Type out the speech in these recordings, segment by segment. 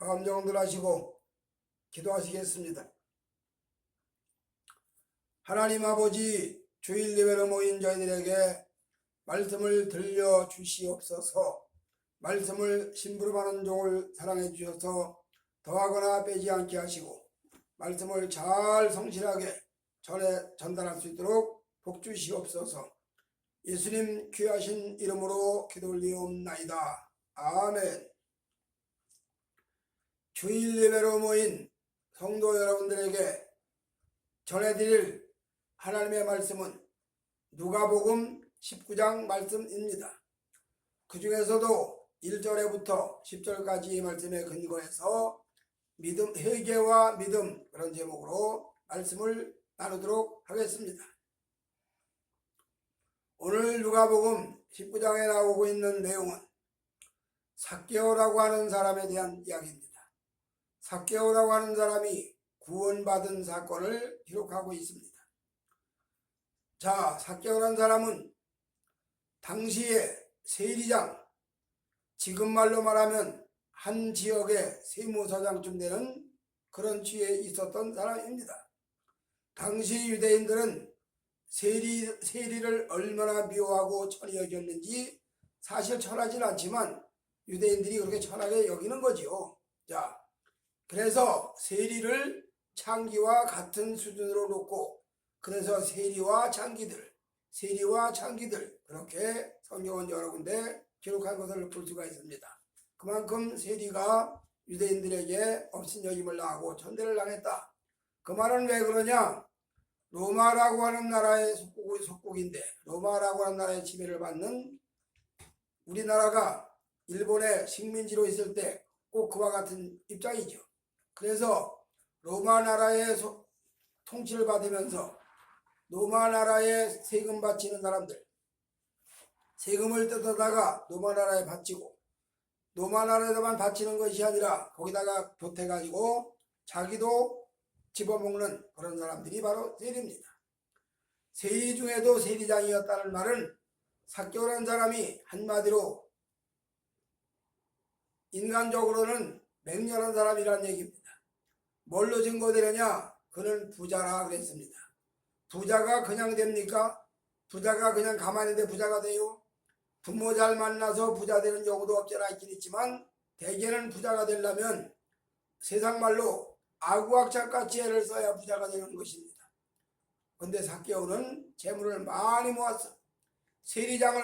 마음 정들 하시고 기도하시겠습니다. 하나님 아버지, 주일 예배로 모인 저희들에게 말씀을 들려주시옵소서. 말씀을 심부름하는 종을 사랑해 주셔서 더하거나 빼지 않게 하시고 말씀을 잘 성실하게 전달할 수 있도록 복 주시옵소서. 예수님 귀하신 이름으로 기도 올리옵나이다. 아멘. 주일 예배로 모인 성도 여러분들에게 전해드릴 하나님의 말씀은 누가복음 19장 말씀입니다. 그 중에서도 1절에부터 10절까지의 말씀에 근거해서 믿음, 회개와 믿음, 그런 제목으로 말씀을 나누도록 하겠습니다. 오늘 누가복음 19장에 나오고 있는 내용은 삭개오라고 하는 사람에 대한 이야기입니다. 삭개오라고 하는 사람이 구원받은 사건을 기록하고 있습니다. 자, 삭개오라는 사람은 당시에 세리장, 지금 말로 말하면 한 지역의 세무서장쯤 되는 그런 지위에 있었던 사람입니다. 당시 유대인들은 세리를 얼마나 미워하고 천히 여겼는지 사실 천하진 않지만 유대인들이 그렇게 천하게 여기는 거지요. 자, 그래서 세리를 창기와 같은 수준으로 놓고 그래서 세리와 창기들 그렇게 성경은 여러 군데 기록한 것을 볼 수가 있습니다. 그만큼 세리가 유대인들에게 업신여김을 당하고 천대를 당했다. 그 말은 왜 그러냐? 로마라고 하는 나라의 속국인데 로마라고 하는 나라의 지배를 받는 우리나라가 일본의 식민지로 있을 때 꼭 그와 같은 입장이죠. 그래서 로마 나라의 통치를 받으면서 로마 나라에 세금 바치는 사람들, 세금을 뜯어다가 로마 나라에 바치고 로마 나라에서만 바치는 것이 아니라 거기다가 보태가지고 자기도 집어먹는 그런 사람들이 바로 세리입니다. 세리 중에도 세리장이었다는 말은 삭개오라는 사람이 한마디로 인간적으로는 맹렬한 사람이라는 얘기입니다. 뭘로 증거되느냐? 그는 부자라 그랬습니다. 부자가 그냥 됩니까? 부자가 그냥 가만히 있는데 부자가 돼요? 부모 잘 만나서 부자 되는 경우도 없잖아 있긴 있지만 대개는 부자가 되려면 세상 말로 아구악착같이 애를 써야 부자가 되는 것입니다. 그런데 삭개오는 재물을 많이 모았어. 세리장을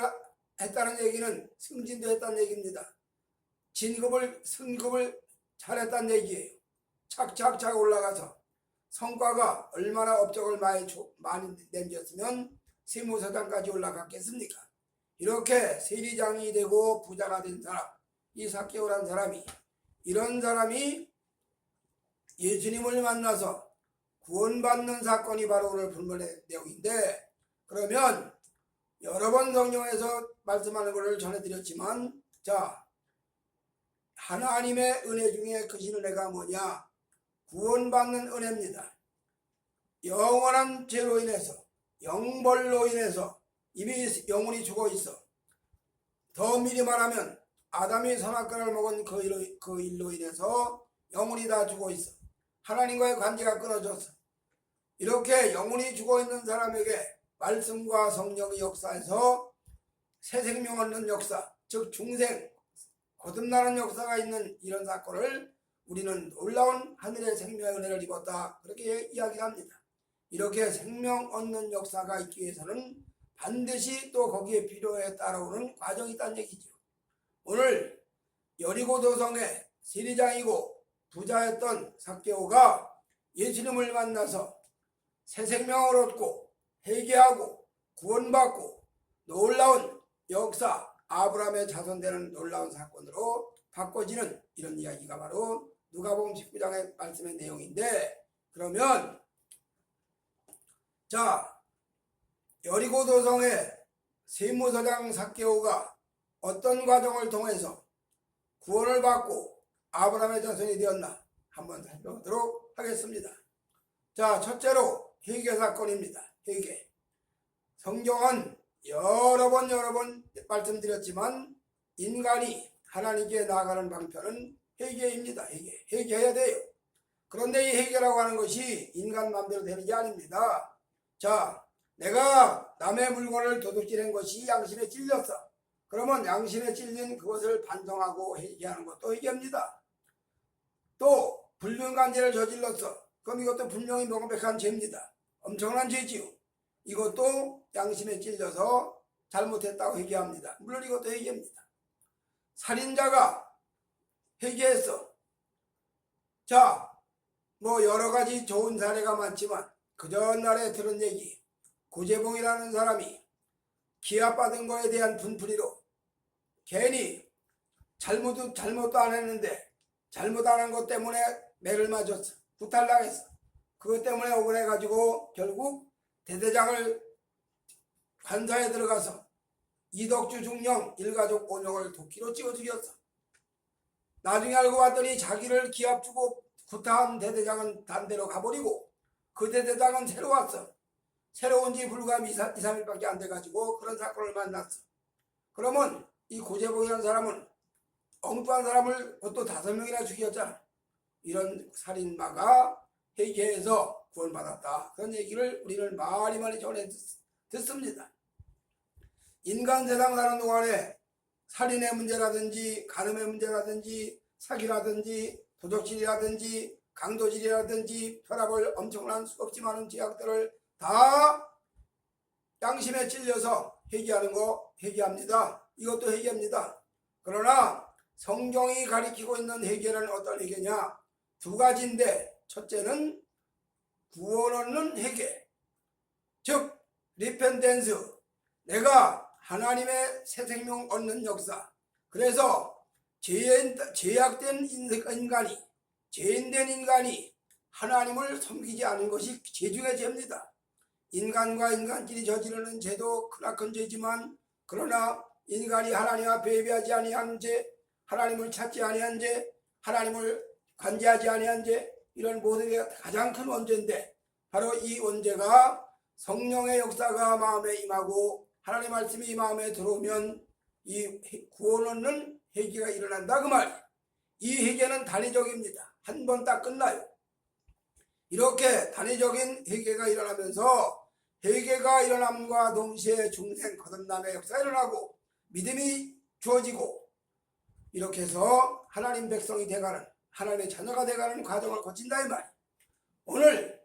했다는 얘기는 승진도 했다는 얘기입니다. 승급을 잘했다는 얘기예요. 착착착 올라가서 성과가 얼마나 업적을 많이 남겼으면 세무서장까지 올라갔겠습니까? 이렇게 세리장이 되고 부자가 된 사람, 이 삭개오라는 사람이, 이런 사람이 예수님을 만나서 구원받는 사건이 바로 오늘 본문의 내용인데, 그러면 여러 번 성경에서 말씀하는 것을 전해드렸지만, 자, 하나님의 은혜 중에 크신 은혜가 뭐냐? 구원받는 은혜입니다. 영원한 죄로 인해서, 영벌로 인해서 이미 영혼이 죽어 있어. 더 미리 말하면 아담이 선악과를 먹은 그 일로 인해서 영혼이 다 죽어 있어. 하나님과의 관계가 끊어졌어. 이렇게 영혼이 죽어 있는 사람에게 말씀과 성령의 역사에서 새 생명 얻는 역사, 즉 중생, 거듭나는 역사가 있는 이런 사건을 우리는 놀라운 하늘의 생명의 은혜를 입었다, 그렇게 이야기합니다. 이렇게 생명 얻는 역사가 있기 위해서는 반드시 또 거기에 필요에 따라오는 과정이 있다는 얘기죠. 오늘 여리고 도성의 세리장이고 부자였던 삭개오가 예수님을 만나서 새 생명을 얻고 회개하고 구원받고 놀라운 역사, 아브라함의 자손되는 놀라운 사건으로 바꿔지는 이런 이야기가 바로 누가복음 19장의 말씀의 내용인데, 그러면 자, 여리고 도성의 세무서장 삭개오가 어떤 과정을 통해서 구원을 받고 아브라함의 자손이 되었나 한번 살펴보도록 하겠습니다. 자, 첫째로 회개 사건입니다. 회개. 성경은 여러 번 말씀드렸지만 인간이 하나님께 나아가는 방편은 회개입니다. 회개해야 돼요. 그런데 이 회개라고 하는 것이 인간 마음대로 되는 게 아닙니다. 자, 내가 남의 물건을 도둑질한 것이 양심에 찔렸어. 그러면 양심에 찔린 그것을 반성하고 회개하는 것도 회개입니다. 또 불륜관계를 저질렀어. 그럼 이것도 분명히 명백한 죄입니다. 엄청난 죄지요. 이것도 양심에 찔려서 잘못했다고 회개합니다. 물론 이것도 회개입니다. 살인자가 회개했어. 자, 뭐 여러 가지 좋은 사례가 많지만 그 전날에 들은 얘기, 고재봉이라는 사람이 기합받은 거에 대한 분풀이로 괜히 잘못도 안 했는데 잘못 안 한 것 때문에 매를 맞았어. 구탈당했어. 그것 때문에 억울해가지고 결국 대대장을 관사에 들어가서 이덕주 중령 일가족 5명을 도끼로 찍어 죽였어. 나중에 알고 봤더니 자기를 기합 주고 구타한 대대장은 단대로 가버리고 그 대대장은 새로 왔어. 새로 온 지 불과 2, 3일밖에 안 돼가지고 그런 사건을 만났어. 그러면 이 고재봉이라는 사람은 엉뚱한 사람을 그것도 5명이나 죽였잖아. 이런 살인마가 회개해서 구원받았다. 그런 얘기를 우리는 많이 전해 듣습니다. 인간 세상 사는 동안에 살인의 문제라든지 간음의 문제라든지 사기라든지 도적질이라든지 강도질이라든지 혈압을 엄청난 수없이 많은 죄악들을 다 양심에 찔려서 회개하는 거 회개합니다. 이것도 회개입니다. 그러나 성경이 가리키고 있는 회개는 어떤 회개냐? 2가지인데 첫째는 구원 얻는 회개, 즉 리펜텐스, 내가 하나님의 새 생명 얻는 역사. 그래서 죄악된 인간이, 죄인된 인간이 하나님을 섬기지 않은 것이 죄 중의 죄입니다. 인간과 인간끼리 저지르는 죄도 크나큰 죄지만 그러나 인간이 하나님 앞에 예배하지 아니한 죄, 하나님을 찾지 아니한 죄, 하나님을 관계하지 아니한 죄, 이런 모든 게 가장 큰 원죄인데 바로 이 원죄가 성령의 역사가 마음에 임하고 하나님 말씀이 이 마음에 들어오면 이 구원 얻는 회개가 일어난다 그 말이에요. 이 회개는 단위적입니다. 한 번 딱 끝나요. 이렇게 단위적인 회개가 일어나면서 회개가 일어남과 동시에 중생 거듭남의 역사가 일어나고 믿음이 주어지고 이렇게 해서 하나님 백성이 돼가는, 하나님의 자녀가 돼가는 과정을 거친다 이 말이에요. 오늘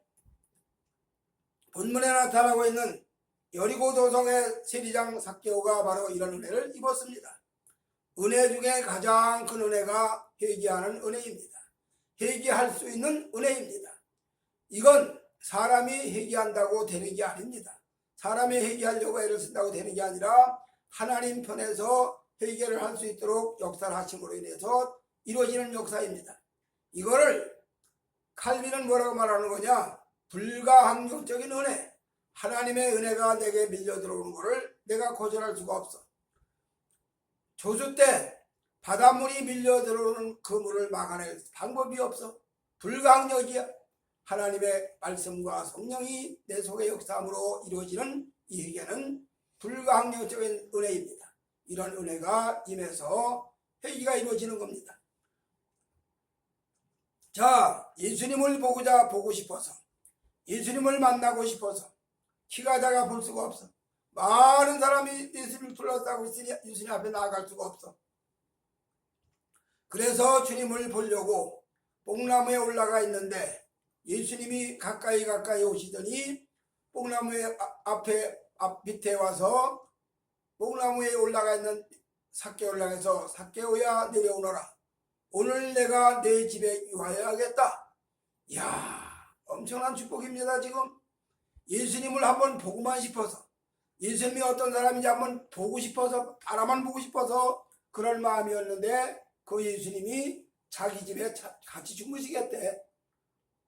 본문에 나타나고 있는 여리고 도성의 세리장 삭개오가 바로 이런 은혜를 입었습니다. 은혜 중에 가장 큰 은혜가 회개하는 은혜입니다. 회개할 수 있는 은혜입니다. 이건 사람이 회개한다고 되는 게 아닙니다. 사람이 회개하려고 애를 쓴다고 되는 게 아니라 하나님 편에서 회개를 할 수 있도록 역사를 하심으로 인해서 이루어지는 역사입니다. 이거를 칼빈은 뭐라고 말하는 거냐? 불가항력적인 은혜. 하나님의 은혜가 내게 밀려 들어오는 것을 내가 거절할 수가 없어. 조수 때 바닷물이 밀려 들어오는 그 물을 막아낼 방법이 없어. 불가항력이야. 하나님의 말씀과 성령이 내 속에 역사함으로 이루어지는 이 회개는 불가항력적인 은혜입니다. 이런 은혜가 임해서 회개가 이루어지는 겁니다. 자, 예수님을 보고 싶어서, 예수님을 만나고 싶어서 키가 작아 볼 수가 없어. 많은 사람이 예수님을 둘러싸고 있으니 예수님 앞에 나아갈 수가 없어. 그래서 주님을 보려고 뽕나무에 올라가 있는데 예수님이 가까이 오시더니 뽕나무의 밑에 와서 뽕나무에 올라가 있는 삭개오를 향해서 삭개오야 내려오너라. 오늘 내가 내 집에 유하여야겠다. 이야, 엄청난 축복입니다. 지금 예수님을 한번 보고만 싶어서, 예수님이 어떤 사람인지 한번 보고 싶어서, 바라만 보고 싶어서 그런 마음이었는데 그 예수님이 자기 집에 같이 주무시겠대.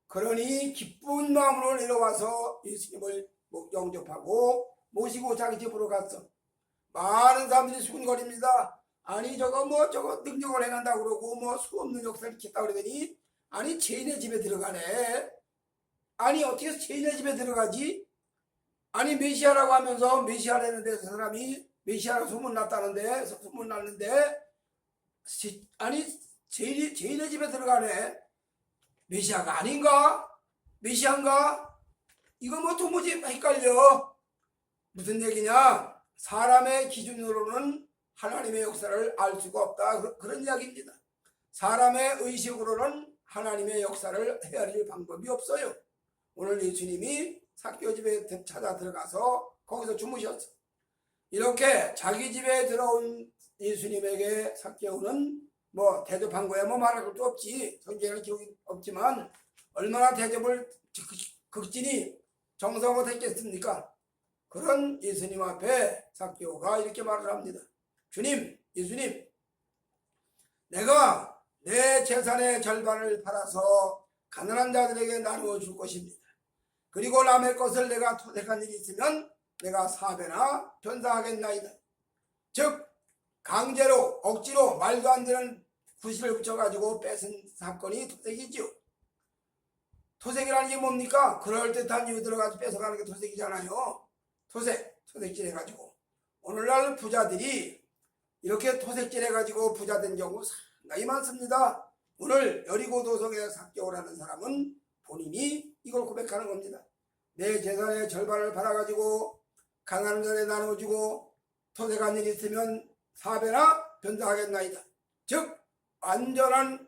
그러니 기쁜 마음으로 내려와서 예수님을 영접하고 모시고 자기 집으로 갔어. 많은 사람들이 수군거립니다. 아니 저거 능력을 행한다고 그러고 수 없는 역사를 일으켰다 그러더니 아니 죄인의 집에 들어가네. 아니 어떻게 죄인의 집에 들어가지? 아니 메시아라고 하면서 메시아라는데 그 사람이 메시아라고 소문났는데 아니 죄인의 집에 들어가네. 메시아가 아닌가? 메시아인가? 이거 뭐 도무지 헷갈려. 무슨 얘기냐? 사람의 기준으로는 하나님의 역사를 알 수가 없다. 그런 이야기입니다. 사람의 의식으로는 하나님의 역사를 헤아릴 방법이 없어요. 오늘 예수님이 삭개오 집에 찾아 들어가서 거기서 주무셨어. 이렇게 자기 집에 들어온 예수님에게 삭개오는 뭐 대접한 거야 뭐 말할 것도 없지. 성경에는 기록이 없지만 얼마나 대접을 극진히 정성으로 했겠습니까? 그런 예수님 앞에 삭개오가 이렇게 말을 합니다. 주님, 예수님, 내가 내 재산의 절반을 팔아서 가난한 자들에게 나누어 줄 것입니다. 그리고 남의 것을 내가 토색한 일이 있으면 내가 4배나 변사하겠나이다. 즉 강제로 억지로 말도 안 되는 구실을 붙여가지고 뺏은 사건이 토색이지요. 토색이라는 게 뭡니까? 그럴듯한 이유 들어가서 뺏어가는 게 토색이잖아요. 토색질 해가지고. 오늘날 부자들이 이렇게 토색질 해가지고 부자 된 경우 상당히 많습니다. 오늘 여리고 도성의 삭개오라는 사람은 본인이 이걸 고백하는 겁니다. 내 재산의 절반을 팔아가지고 가난한 자에 나눠주고 토색한 일이 있으면 4배나 변사하겠나이다. 즉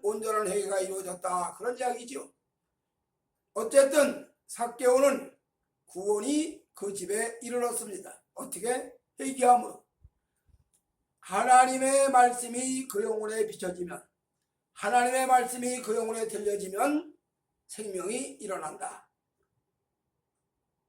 온전한 회개가 이루어졌다. 그런 이야기죠. 어쨌든 삭개오는 구원이 그 집에 이르렀습니다. 어떻게? 회개함으로. 하나님의 말씀이 그 영혼에 비춰지면, 하나님의 말씀이 그 영혼에 들려지면 생명이 일어난다.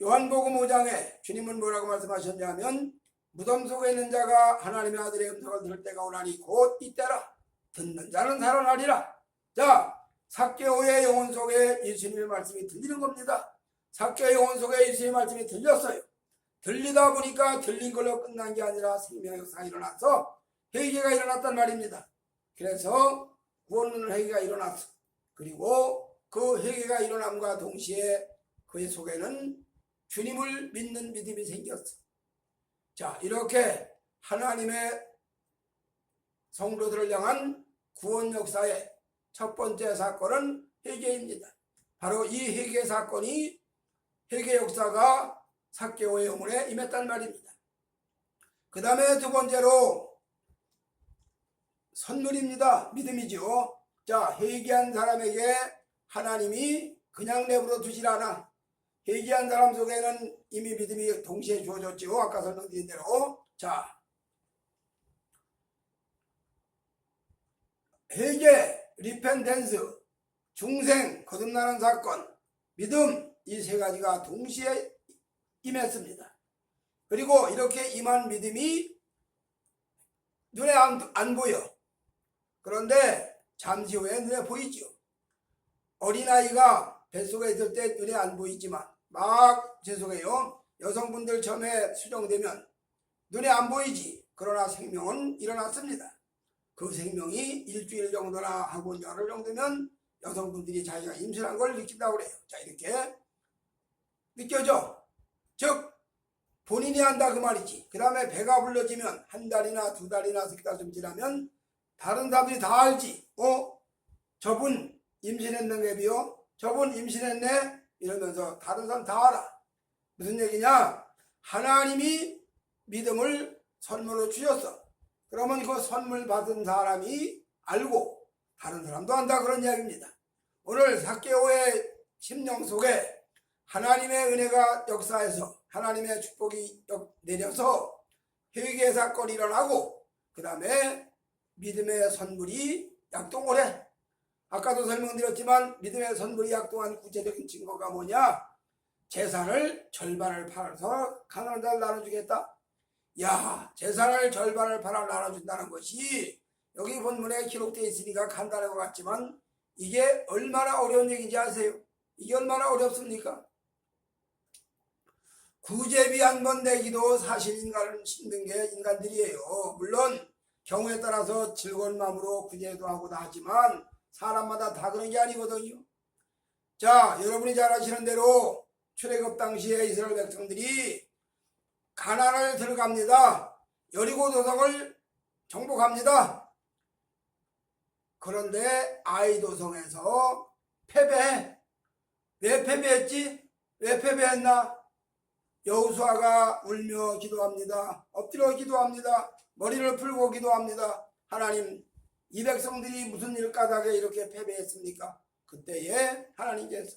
요한복음 5장에 주님은 뭐라고 말씀하셨냐면 무덤 속에 있는 자가 하나님의 아들의 음성을 들을 때가 오나니 곧 이때라. 듣는 자는 살아나리라. 자, 삭개오의 영혼 속에 예수님의 말씀이 들리는 겁니다. 삭개오의 영혼 속에 예수님의 말씀이 들렸어요. 들리다 보니까 들린 걸로 끝난 게 아니라 생명의 역사가 일어나서 회개가 일어났단 말입니다. 그래서 구원론 회개가 일어났어. 그리고 그 회개가 일어남과 동시에 그의 속에는 주님을 믿는 믿음이 생겼어. 자, 이렇게 하나님의 성도들을 향한 구원 역사의 첫 번째 사건은 회개입니다. 바로 이 회개 사건이, 회개 역사가 삭개오의 영혼에 임했단 말입니다. 그 다음에 두 번째로 선물입니다. 믿음이죠. 자, 회개한 사람에게 하나님이 그냥 내버려 두질 않아. 회개한 사람 속에는 이미 믿음이 동시에 주어졌죠. 아까 설명드린 대로. 자, 회개, 리펜텐스, 중생, 거듭나는 사건, 믿음, 이 세 가지가 동시에 임했습니다. 그리고 이렇게 임한 믿음이 눈에 안 보여. 그런데 잠시 후에 눈에 보이죠. 어린아이가 뱃속에 있을 때 눈에 안 보이지만 죄송해요. 여성분들 처음에 수정되면 눈에 안 보이지. 그러나 생명은 일어났습니다. 그 생명이 일주일 정도나 하고 열흘 정도면 여성분들이 자기가 임신한 걸 느낀다고 그래요. 자, 이렇게 느껴져. 즉 본인이 한다 그 말이지. 그 다음에 배가 불러지면 한 달이나 두 달이나 석 달 좀 지나면 다른 사람들이 다 알지. 저분 임신했는 게비요. 저분 임신했네. 이러면서 다른 사람 다 알아. 무슨 얘기냐? 하나님이 믿음을 선물로 주셨어. 그러면 그 선물 받은 사람이 알고 다른 사람도 안다. 그런 이야기입니다. 오늘 삭개오의 심령 속에 하나님의 은혜가 역사해서 하나님의 축복이 내려서 회개 사건이 일어나고 그 다음에 믿음의 선물이 약동을 해. 아까도 설명드렸지만 믿음의 선물이 약동한 구체적인 증거가 뭐냐? 재산을 절반을 팔아서 가난한 자를 나눠주겠다. 야, 재산을 절반을 팔아 나눠준다는 것이 여기 본문에 기록되어 있으니까 간단한 것 같지만 이게 얼마나 어려운 얘기인지 아세요? 이게 얼마나 어렵습니까? 구제비 한 번 내기도 사실 인간을 힘든 게 인간들이에요. 물론 경우에 따라서 즐거운 마음으로 구제도 하고 다 하지만 사람마다 다 그런 게 아니거든요. 자, 여러분이 잘 아시는 대로 출애굽 당시에 이스라엘 백성들이 가나안을 들어갑니다. 여리고 도성을 정복합니다. 그런데 아이도성에서 패배해. 왜 패배했지? 왜 패배했나? 여호수아가 울며 기도합니다. 엎드려 기도합니다. 머리를 풀고 기도합니다. 하나님, 이 백성들이 무슨 일 까닭에 이렇게 패배했습니까? 그때에 하나님께서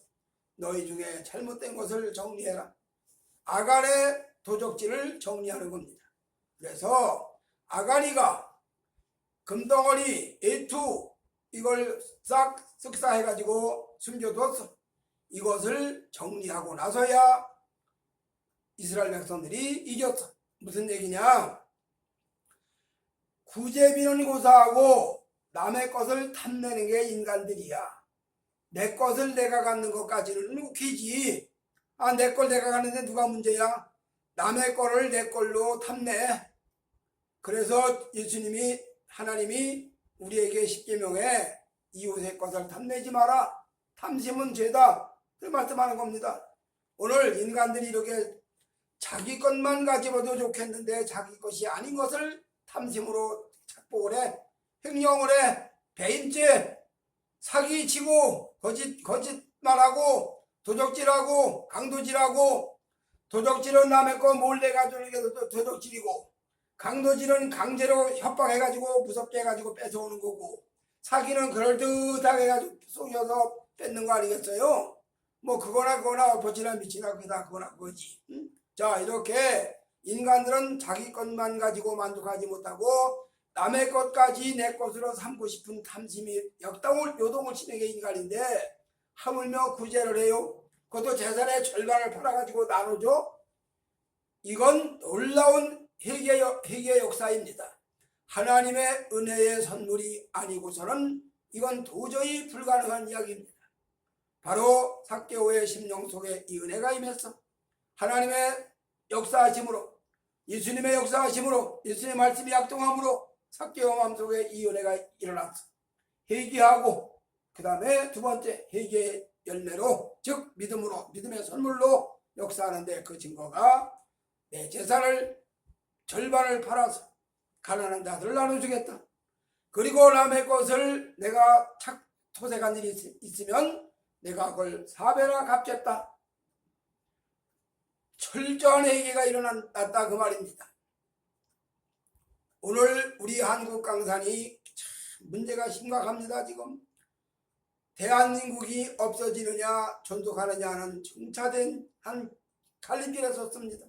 너희 중에 잘못된 것을 정리해라. 아간의 도적질을 정리하는 겁니다. 그래서 아간이가 금덩어리, 애투 이걸 싹 쓱사해가지고 숨겨뒀어. 이것을 정리하고 나서야 이스라엘 백성들이 이겼어. 무슨 얘기냐? 구제비는 고사하고 남의 것을 탐내는 게 인간들이야. 내 것을 내가 갖는 것까지는 웃기지. 아, 내 걸 내가 갖는데 누가 문제야? 남의 거를 내 걸로 탐내. 그래서 예수님이, 하나님이 우리에게 십계명에 이웃의 것을 탐내지 마라. 탐심은 죄다. 그 말씀하는 겁니다. 오늘 인간들이 이렇게 자기 것만 가지고도 좋겠는데 자기 것이 아닌 것을 탐심으로 착복을 해. 횡령을 해. 배임죄, 사기치고 거짓말하고 도적질하고 강도질하고, 도적질은 남의 거 몰래 가져오는 게 도적질이고, 강도질은 강제로 협박해가지고 무섭게 해가지고 뺏어오는 거고, 사기는 그럴듯하게 해가지고 속여서 뺏는 거 아니겠어요? 뭐 그거나 엎어치나 미치나 그거나 그거지. 응? 자, 이렇게 인간들은 자기 것만 가지고 만족하지 못하고 남의 것까지 내 것으로 삼고 싶은 탐심이 요동을 치는 게 인간인데, 하물며 구제를 해요. 그것도 재산의 절반을 팔아가지고 나눠줘. 이건 놀라운 회개 역사입니다. 하나님의 은혜의 선물이 아니고서는 이건 도저히 불가능한 이야기입니다. 바로 삭개오의 심령 속에 이 은혜가 임했어. 하나님의 역사하심으로, 예수님의 역사하심으로, 예수님의 말씀이 약동함으로 삭개오 마음속에 이 은혜가 일어났어. 회개하고, 그 다음에 두 번째 회개의 열매로, 즉 믿음으로, 믿음의 선물로 역사하는데, 그 증거가 내 재산을 절반을 팔아서 가난한 자들을 나눠주겠다. 그리고 남의 것을 내가 토색한 일이 있으면 내가 그걸 4배나 갚겠다. 철저한 회개가 일어났다, 그 말입니다. 오늘 우리 한국 강산이 참 문제가 심각합니다. 지금 대한민국이 없어지느냐 존속하느냐는 정차된 한 갈림길에 섰습니다.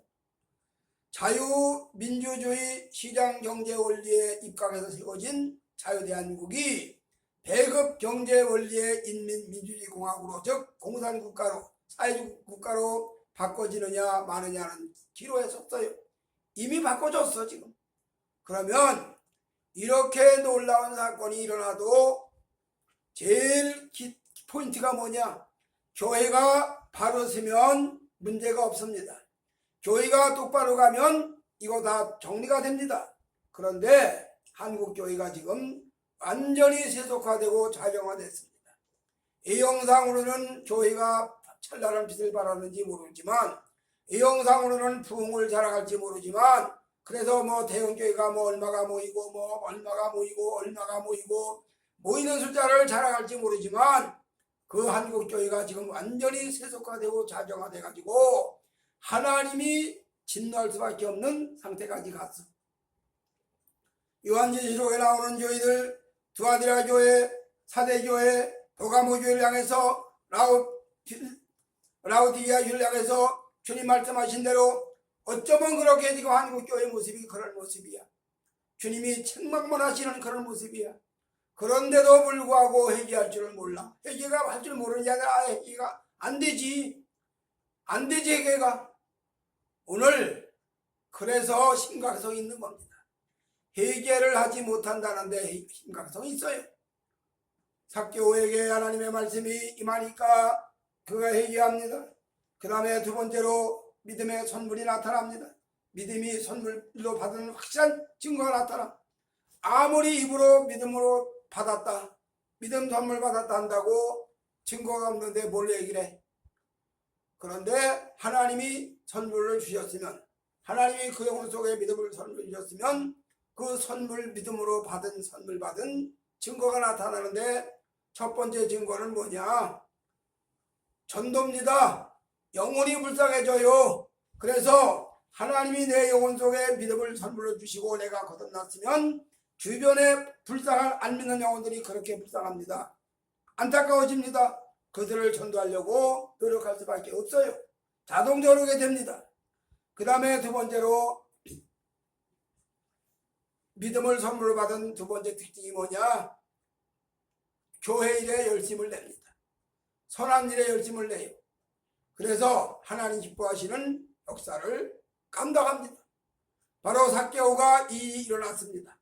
자유민주주의 시장경제원리에 입각해서 세워진 자유대한민국이 배급경제원리의 인민민주주의공화국으로, 즉 공산국가로, 사회주의 국가로 바꿔지느냐 마느냐는 기로에 섰어요. 이미 바꿔졌어 지금. 그러면 이렇게 놀라운 사건이 일어나도 제일 포인트가 뭐냐? 교회가 바로 서면 문제가 없습니다. 교회가 똑바로 가면 이거 다 정리가 됩니다. 그런데 한국 교회가 지금 완전히 세속화되고 좌정화됐습니다. 이 영상으로는 교회가 찬란한 빛을 발하는지 모르지만, 이 영상으로는 부흥을 자랑할지 모르지만, 그래서 뭐 대형교회가 뭐 얼마가 모이고 모이는 숫자를 자랑할지 모르지만, 그 한국교회가 지금 완전히 세속화되고 좌정화돼 가지고 하나님이 진노할 수밖에 없는 상태까지 갔어. 요한계시록에 나오는 교회들, 두아디라 교회, 사대교회, 도가모 교회를 향해서, 라우디게아 교회를 향해서 주님 말씀하신 대로 어쩌면 그렇게 지금 한국교회 모습이 그런 모습이야. 주님이 책망만 하시는 그런 모습이야. 그런데도 불구하고 회개할 줄을 몰라. 회개가 할 줄 모르는 게 아니라 회개가 안 되지. 안 되지, 회개가. 오늘 그래서 심각성이 있는 겁니다. 회개를 하지 못한다는데 심각성이 있어요. 삭개오에게 하나님의 말씀이 임하니까 그가 회개합니다. 그 다음에 두 번째로 믿음의 선물이 나타납니다. 믿음이 선물로 받은 확실한 증거가 나타나. 아무리 입으로 믿음으로 받았다, 믿음 선물 받았다 한다고 증거가 없는데 뭘 얘기를 해? 그런데 하나님이 선물을 주셨으면, 하나님이 그 영혼 속에 믿음을 선물 주셨으면 그 선물, 믿음으로 받은 선물 받은 증거가 나타나는데 첫 번째 증거는 뭐냐? 전도입니다. 영혼이 불쌍해져요. 그래서 하나님이 내 영혼 속에 믿음을 선물로 주시고 내가 거듭났으면 주변에 불쌍한 안 믿는 영혼들이 그렇게 불쌍합니다. 안타까워집니다. 그들을 전도하려고 노력할 수밖에 없어요. 자동적으로 오게 됩니다. 그 다음에 두 번째로 믿음을 선물로 받은 두 번째 특징이 뭐냐? 교회 일에 열심을 냅니다. 선한 일에 열심을 내요. 그래서 하나님 기뻐하시는 역사를 감당합니다. 바로 삭개오가 이 일어났습니다.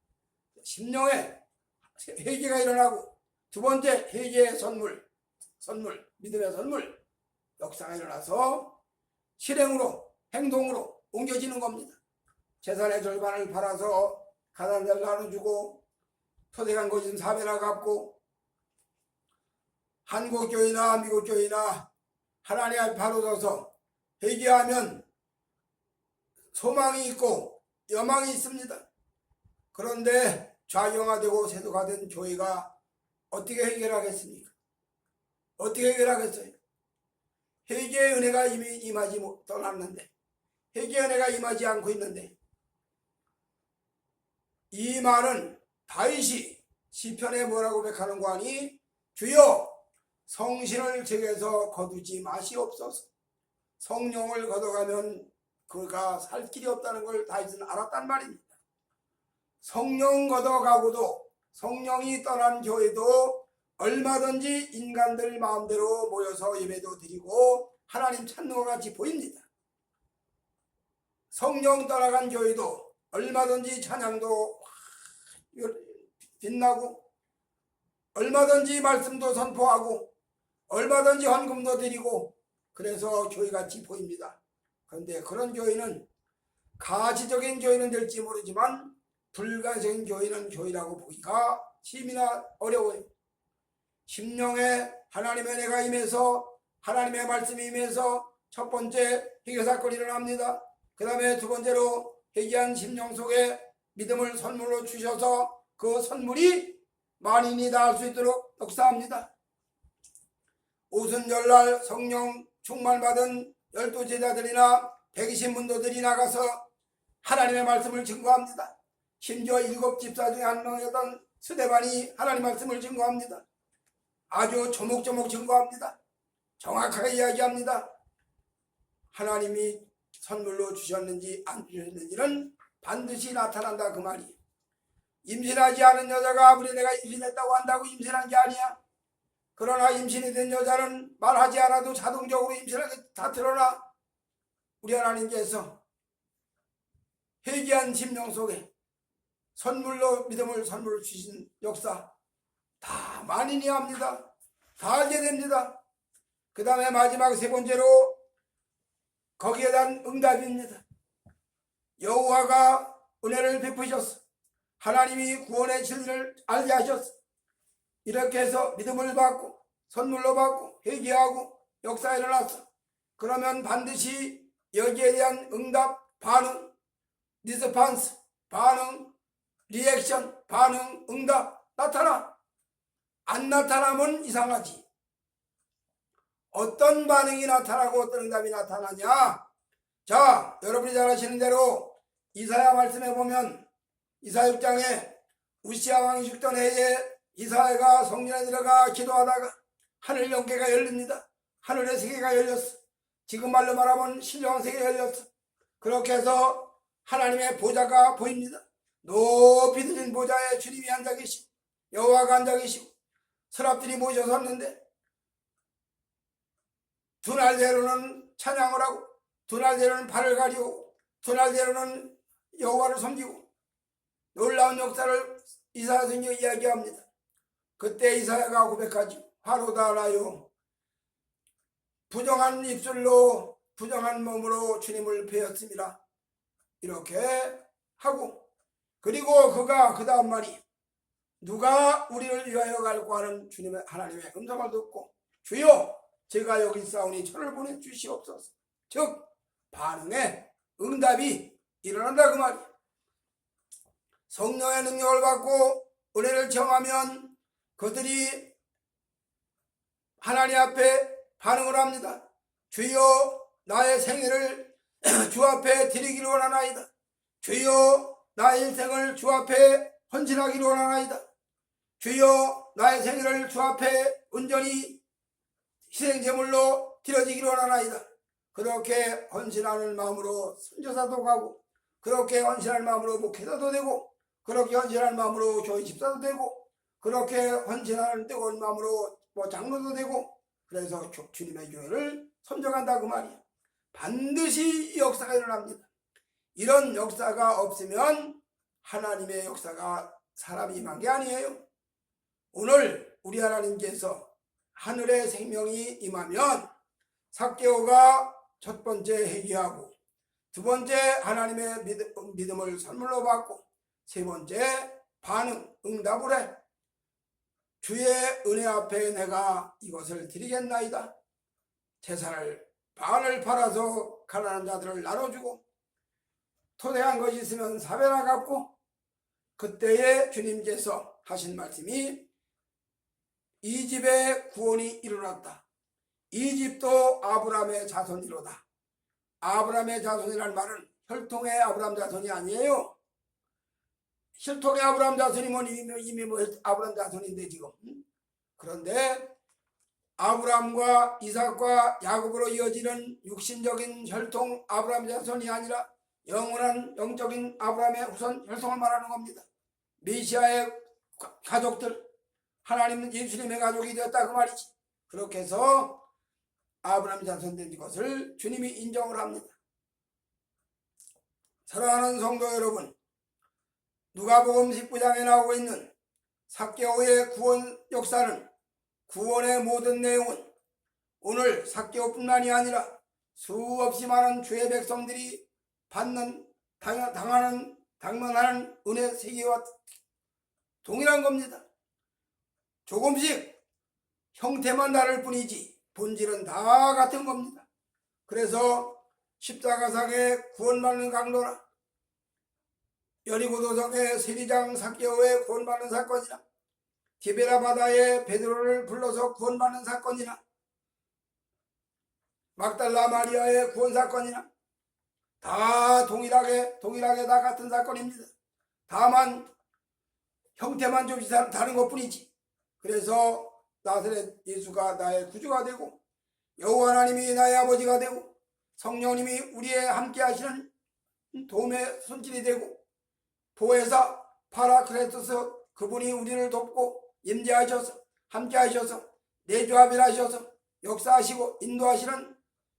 심령의 회개가 일어나고 두 번째 회개의 선물, 믿음의 선물 역사가 일어나서 실행으로 행동으로 옮겨지는 겁니다. 재산의 절반을 팔아서 가난자를 나눠주고 토대간 것은 4배나 갚고 한국 교회나 미국 교회나 하나님 앞에 바로 서서 회개하면 소망이 있고 여망이 있습니다. 그런데 좌경화되고 세속화된 교회가 어떻게 해결하겠습니까? 어떻게 해결하겠어요? 회개의 은혜가 이미 임하지 떠났는데, 회개의 은혜가 임하지 않고 있는데, 이 말은 다윗이 시편에 뭐라고 고백하는 거 아니? 주여 성신을 제게서 거두지 마시옵소서. 성령을 걷어가면 그가 살 길이 없다는 걸 다윗은 알았단 말입니다. 성령 걷어가고도 성령이 떠난 교회도 얼마든지 인간들 마음대로 모여서 예배도 드리고 하나님 찾는 것 같이 보입니다. 성령 떠나간 교회도 얼마든지 찬양도 빛나고 얼마든지 말씀도 선포하고 얼마든지 헌금도 드리고 그래서 교회같이 보입니다. 그런데 그런 교회는 가시적인 교회는 될지 모르지만 불가적인 교회는 교회라고 보기가 심히나 어려워요. 심령에 하나님의 은혜가 임해서 하나님의 말씀이 임해서 첫 번째 회개사건이 일어납니다. 그 다음에 두 번째로 회개한 심령 속에 믿음을 선물로 주셔서 그 선물이 만인이 닿을 수 있도록 역사합니다. 오순절날 성령 충만받은 12제자들이나 120문도들이 나가서 하나님의 말씀을 증거합니다. 심지어 7집사 중에 한 명이었던 스데반이 하나님 말씀을 증거합니다. 아주 조목조목 증거합니다. 정확하게 이야기합니다. 하나님이 선물로 주셨는지 안 주셨는지는 반드시 나타난다 그 말이에요. 임신하지 않은 여자가 아무리 내가 임신했다고 한다고 임신한 게 아니야. 그러나 임신이 된 여자는 말하지 않아도 자동적으로 임신하게 다 드러나. 우리 하나님께서 회개한 심령 속에 선물로 믿음을 선물로 주신 역사 다 만인이 합니다. 다 알게 됩니다. 그 다음에 마지막 세 번째로 거기에 대한 응답입니다. 여호와가 은혜를 베푸셨어. 하나님이 구원의 진리를 알게 하셨어. 이렇게 해서 믿음을 받고 선물로 받고 회개하고 역사에 일어났어. 그러면 반드시 여기에 대한 응답, 반응, 리스판스, 반응, 리액션, 반응, 응답 나타나. 안 나타나면 이상하지. 어떤 반응이 나타나고 어떤 응답이 나타나냐? 자, 여러분이 잘 아시는 대로 이사야 말씀에 보면 이사야 6장에 우시야 왕이 죽던 해에 이사야가 성전에 들어가 기도하다가 하늘 영계가 열립니다. 하늘의 세계가 열렸어. 지금 말로 말하면 신령 세계가 열렸어. 그렇게 해서 하나님의 보좌가 보입니다. 높이 들린 보좌에 주님이 앉아 계시고 여호와가 앉아 계시고 서랍들이 모셔섰는데 두 날대로는 찬양을 하고 두 날대로는 발을 가리고 두 날대로는 여호와를 섬기고 놀라운 역사를 이사야 성경에 이야기합니다. 그때 이사야가 고백하지. 화로다 나요. 부정한 입술로 부정한 몸으로 주님을 배웠습니다. 이렇게 하고 그리고 그가 그 다음 말이 누가 우리를 위하여 갈고 하는 주님의 하나님의 음성을 듣고 주여 제가 여기 있사오니 저를 보내주시옵소서. 즉 반응에 응답이 일어난다 그 말이에요. 성령의 능력을 받고 은혜를 청하면 그들이 하나님 앞에 반응을 합니다. 주여 나의 생애를 주 앞에 드리기를 원하나이다. 주여 나의 인생을 주 앞에 헌신하기를 원하나이다. 주여 나의 생애를 주 앞에 온전히 희생제물로 드려지기를 원하나이다. 그렇게 헌신하는 마음으로 선교사도 가고, 그렇게 헌신할 마음으로 목회자도 되고, 그렇게 헌신할 마음으로 교회 집사도 되고, 그렇게 헌신하는 뜨거운 마음으로 장로도 되고, 그래서 주님의 교회를 선정한다 그 말이야. 반드시 이 역사가 일어납니다. 이런 역사가 없으면 하나님의 역사가 사람이 임한 게 아니에요. 오늘 우리 하나님께서 하늘의 생명이 임하면 삭개오가 첫 번째 회개하고, 두 번째 하나님의 믿음을 선물로 받고, 세 번째 반응, 응답을 해. 주의 은혜 앞에 내가 이것을 드리겠나이다. 재산을 반을 팔아서 가난한 자들을 나눠주고, 토대한 것이 있으면 사배나 갚고, 그때에 주님께서 하신 말씀이 이 집에 구원이 일어났다. 이 집도 아브라함의 자손이로다. 아브라함의 자손이라는 말은 혈통의 아브라함 자손이 아니에요. 혈통의 아브라함 자손이면 이미 아브라함 자손인데 지금. 그런데 아브라함과 이삭과 야곱으로 이어지는 육신적인 혈통 아브라함 자손이 아니라 영원한 영적인 아브라함의 후손 혈통을 말하는 겁니다. 메시아의 가족들, 하나님은 예수님의 가족이 되었다 그 말이지. 그렇게 해서 아브라함이 자손된 것을 주님이 인정을 합니다. 사랑하는 성도 여러분, 누가복음 19장에 나오고 있는 삭개오의 구원 역사는, 구원의 모든 내용은 오늘 삭개오뿐만이 아니라 수없이 많은 주의 백성들이 당하는 은혜 세계와 동일한 겁니다. 조금씩 형태만 다를 뿐이지 본질은 다 같은 겁니다. 그래서 십자가상의 구원받는 강도나 여리고도성의 세리장 삭개오의 구원받는 사건이나 디베라 바다에 베드로를 불러서 구원받는 사건이나 막달라 마리아의 구원 사건이나 다 동일하게 다 같은 사건입니다. 다만 형태만 좀 다른 것뿐이지. 그래서 나사렛 예수가 나의 구주가 되고, 여호와 하나님이 나의 아버지가 되고, 성령님이 우리의 함께 하시는 도움의 손길이 되고, 보혜사 파라크레토스 그분이 우리를 돕고 임재하셔서 함께 하셔서 내조합일하셔서 역사하시고 인도하시는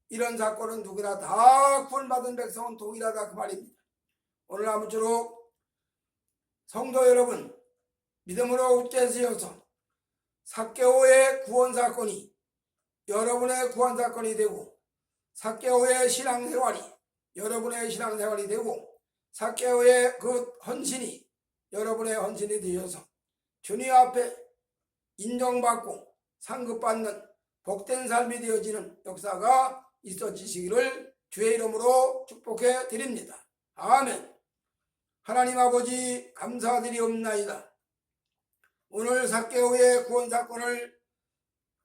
이런 사건은 누구나 다 구원받은 백성은 동일하다 그 말입니다. 오늘 아무쪼록 성도 여러분, 믿음으로 굳게 서셔서 삭개오의 구원 사건이 여러분의 구원 사건이 되고, 삭개오의 신앙생활이 여러분의 신앙생활이 되고, 삭개오의 그 헌신이 여러분의 헌신이 되어서 주님 앞에 인정받고 상급받는 복된 삶이 되어지는 역사가 있어지시기를 주의 이름으로 축복해 드립니다. 아멘. 하나님 아버지 감사드리옵나이다. 오늘 삭개오의 구원 사건을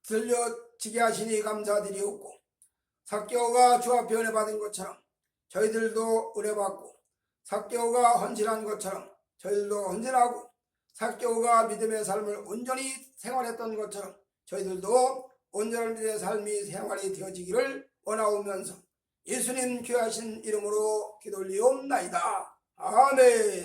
들려지게 하시니 감사드리옵고, 삭개오가 주 앞에 은혜 받은 것처럼 저희들도 은혜 받고, 삭개오가 헌신한 것처럼 저희들도 헌신하고, 삭개오가 믿음의 삶을 온전히 생활했던 것처럼 저희들도 온전한 믿음의 삶이 생활이 되어지기를 원하오면서 예수님 귀하신 이름으로 기도 올리옵나이다. 아멘.